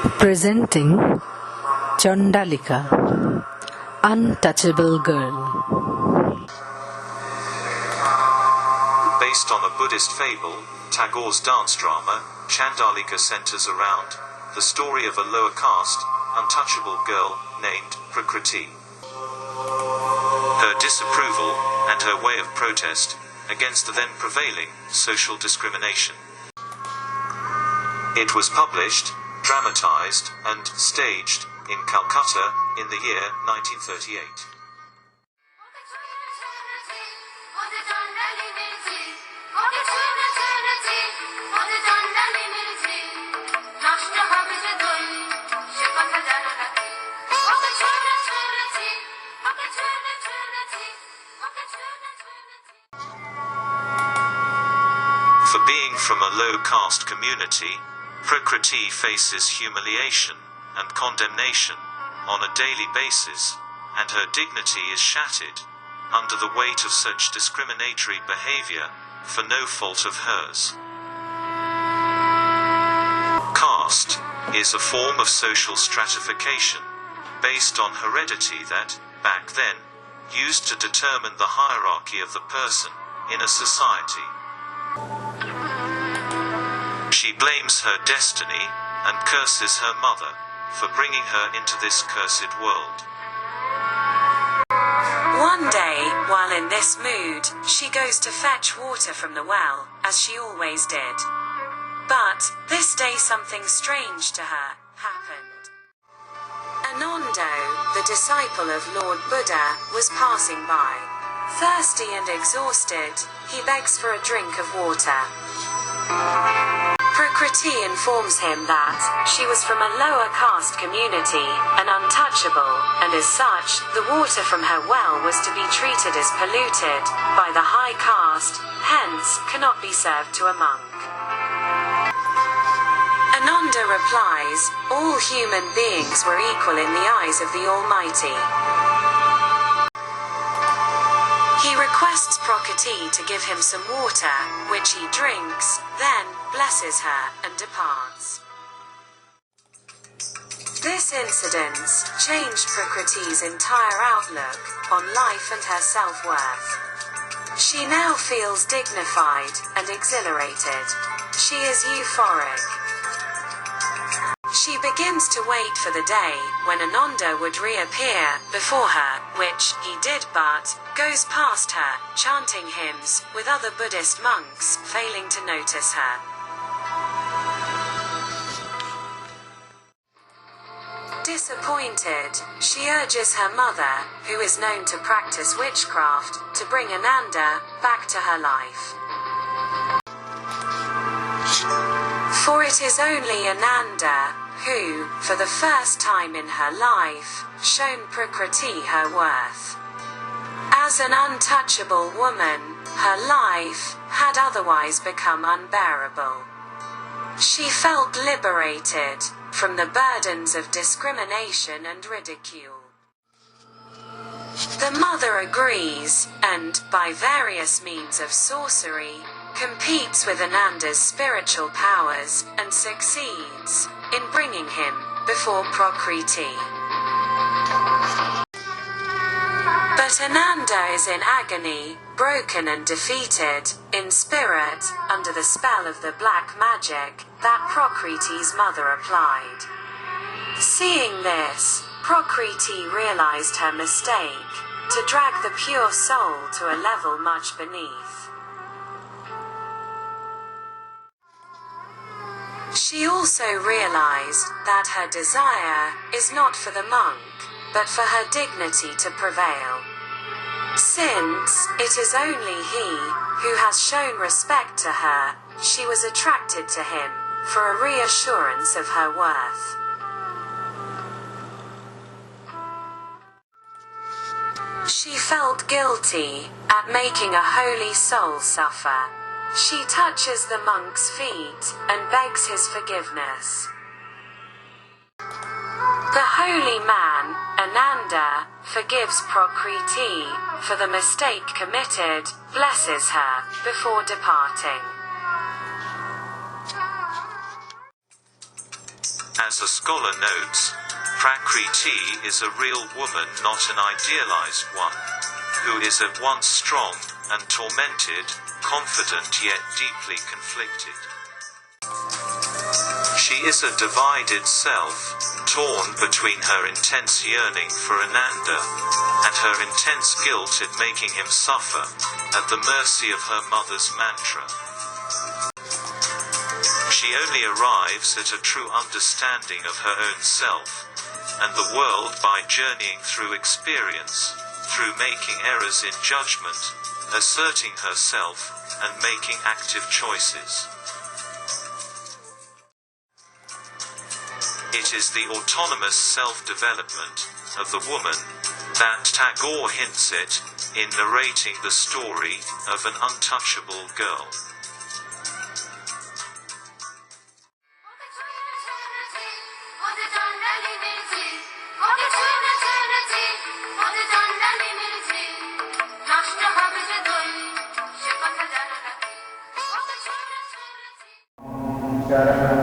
Presenting Chandalika, Untouchable Girl. Based on a Buddhist fable, Tagore's dance drama, Chandalika centers around the story of a lower caste, untouchable girl named Prakriti. Her disapproval and her way of protest against the then prevailing social discrimination. It was published, dramatised, and staged in Calcutta in the year 1938. For being from a low caste community, Prakriti faces humiliation and condemnation on a daily basis, and her dignity is shattered under the weight of such discriminatory behavior for no fault of hers. Caste is a form of social stratification based on heredity that, back then, used to determine the hierarchy of the person in a society. She blames her destiny and curses her mother for bringing her into this cursed world. One day, while in this mood, she goes to fetch water from the well, as she always did. But, this day something strange to her happened. Ananda, the disciple of Lord Buddha, was passing by. Thirsty and exhausted, he begs for a drink of water. Prakriti informs him that she was from a lower caste community, an untouchable, and as such, the water from her well was to be treated as polluted by the high caste, hence, cannot be served to a monk. Ananda replies, all human beings were equal in the eyes of the Almighty. He requests Prakriti to give him some water, which he drinks, then blesses her and departs. This incident changed Prakriti's entire outlook on life and her self-worth. She now feels dignified and exhilarated. She is euphoric. She begins to wait for the day when Ananda would reappear before her, which he did, but goes past her, chanting hymns with other Buddhist monks, failing to notice her. Disappointed, she urges her mother, who is known to practice witchcraft, to bring Ananda back to her life. For it is only Ananda who, for the first time in her life, shown Prakriti her worth. As an untouchable woman, her life had otherwise become unbearable. She felt liberated from the burdens of discrimination and ridicule. The mother agrees, and, by various means of sorcery, competes with Ananda's spiritual powers, and succeeds in bringing him before Prakriti. But Ananda is in agony, broken and defeated, in spirit, under the spell of the black magic that Prakriti's mother applied. Seeing this, Prakriti realized her mistake, to drag the pure soul to a level much beneath. She also realized that her desire is not for the monk, but for her dignity to prevail. Since it is only he who has shown respect to her, she was attracted to him for a reassurance of her worth. She felt guilty at making a holy soul suffer. She touches the monk's feet and begs his forgiveness. The holy man, Ananda, forgives Prakriti for the mistake committed, blesses her before departing. As a scholar notes, Prakriti is a real woman, not an idealized one, who is at once strong and tormented, confident yet deeply conflicted. She is a divided self, torn between her intense yearning for Ananda and her intense guilt at making him suffer, at the mercy of her mother's mantra. She only arrives at a true understanding of her own self and the world by journeying through experience, through making errors in judgment, asserting herself, and making active choices. It is the autonomous self-development of the woman that Tagore hints at in narrating the story of an untouchable girl. Sharanam